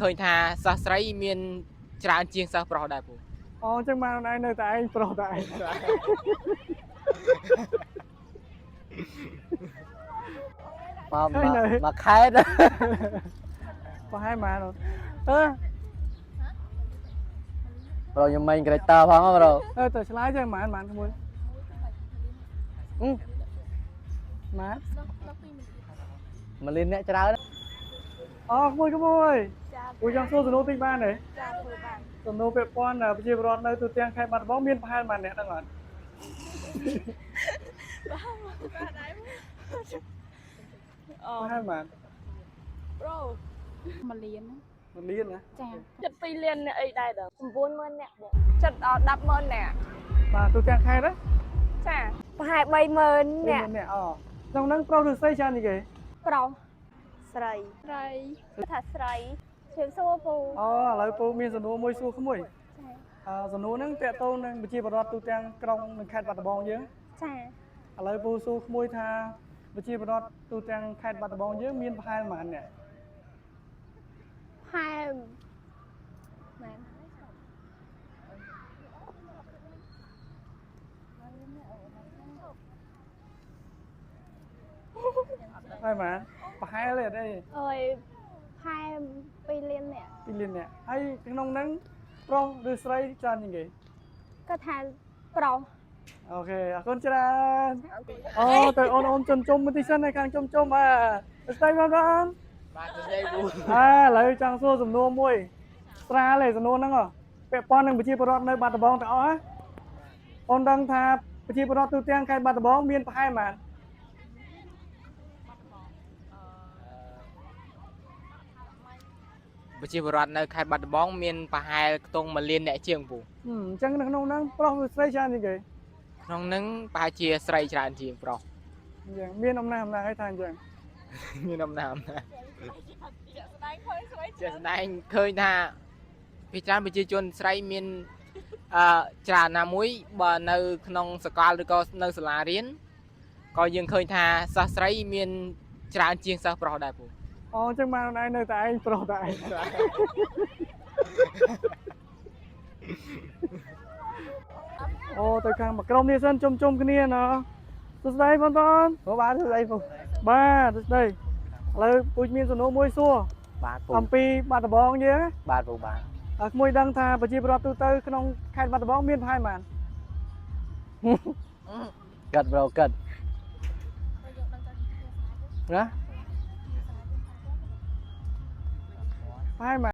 ឃើញថាសិស្សស្រីមានច្រើនជាងសិស្សប្រុសដែរពូ អូចឹងមកណៃនៅតែឯងប្រុសតែឯងមកខេតប្រហែលម៉ានអឺ ប្រូខ្ញុំមិញក្រេតតផងប្រូ ទៅឆ្លើយចឹងម៉ានក្មួយម៉ាន មកលៀនអ្នកច្រើន អូក្មួយគួយចង់សួរសំណួរតិចបានទេសំណួរពាក់ព័ន្ធប្រជាពលរដ្ឋនៅទូទាំងខេត្តបាត់ដំបងមានប្រហែលម៉ានអ្នកដឹងអត់ប្រហែលម៉ាន ប្រូ 1 លាន 1 លានណា ចា ចិត្ត2លានអីដែរដល់90000នាក់ចិត្ត100000នាក់ បាទទូទាំងខេត្តណា ចាប្រហែល30000នាក់ អ្នកអូក្នុងហ្នឹងប្រុសឬស្រីច្រើនជាងគេ ប្រុសស្រី ស្រី ថាស្រីជឿសួរពូ អូឥឡូវពូមានសំណួរមួយសួរក្មួយសំណួរហ្នឹងតកតងនឹងប្រជាពលរដ្ឋទូទាំងក្រុងនិងខេត្តបាត់ដំបងយើង ចា ឥឡូវពូសួរក្មួយថាប្រជាពលរដ្ឋទូទាំងខេត្តបាត់ដំបងយើងមានប្រហែលម៉ានអ្នក ហែមមែន ហើយម៉ានប្រហែលទេអត់ទេ អើយហែម2លាននាក់ 2 លានអ្នកហើយក្នុងហ្នឹងប្រុសឬស្រីច្រើនជាងគេ គាត់ថាប្រុស អូខេអរគុណច្រើនអូទៅអូនជុំជុំមួយទីសិនហើយខាងជុំបាទស្ដីបង បាទទៅស្ដីពូ ឥឡូវចង់សួរសំណួរមួយស្រាលទេសំណួរហ្នឹងពាក់ព័ន្ធនឹងប្រជាពលរដ្ឋនៅបាត់ដំបងទាំងអស់អូនដឹងថាប្រជាពលរដ្ឋទូទាំងខេត្តបាត់ដំបងមានប្រហែលម៉ាន ប្រជាពលរដ្ឋនៅខេត្តបាត់ដំបងមានប្រហែលខ្ទង់1លានអ្នកជាងពូ អញ្ចឹងនៅក្នុងហ្នឹងប្រុសឬស្រីច្រើនជាងគេ ក្នុងហ្នឹងប្រហែលជាស្រីច្រើនជាងប្រុស អញ្ចឹងមានអំណះអំណាងឲ្យថាអញ្ចឹង មានដំណាំណាជាស្ដែងឃើញថាពីច្រើនប្រជាជនស្រីមានច្រើនណាមួយបើនៅក្នុងសកលឬក៏នៅសាលារៀនក៏យើងឃើញថាសិស្សស្រីមានច្រើនជាងសិស្សប្រុសដែរពូ អូអញ្ចឹងមកណៃនៅតែឯងប្រុសតែឯងអូទៅខាងមួយក្រុមនេះសិនជុំគ្នាណ៎សួស្ដីបងប្អូន បាទស្អីពូ បាទសួស្ដីឥឡូវពូជមានសំណួរមួយសួរ បាទពូ អំពីបាត់ដំបងយើង បាទពូបាទ ក្មួយដឹងថាប្រជាពលរដ្ឋទូទៅក្នុងខេត្តបាត់ដំបងមានប្រហែលម៉ាន កាត់ប្រូកាត់ណា ប្រហែលម៉ាន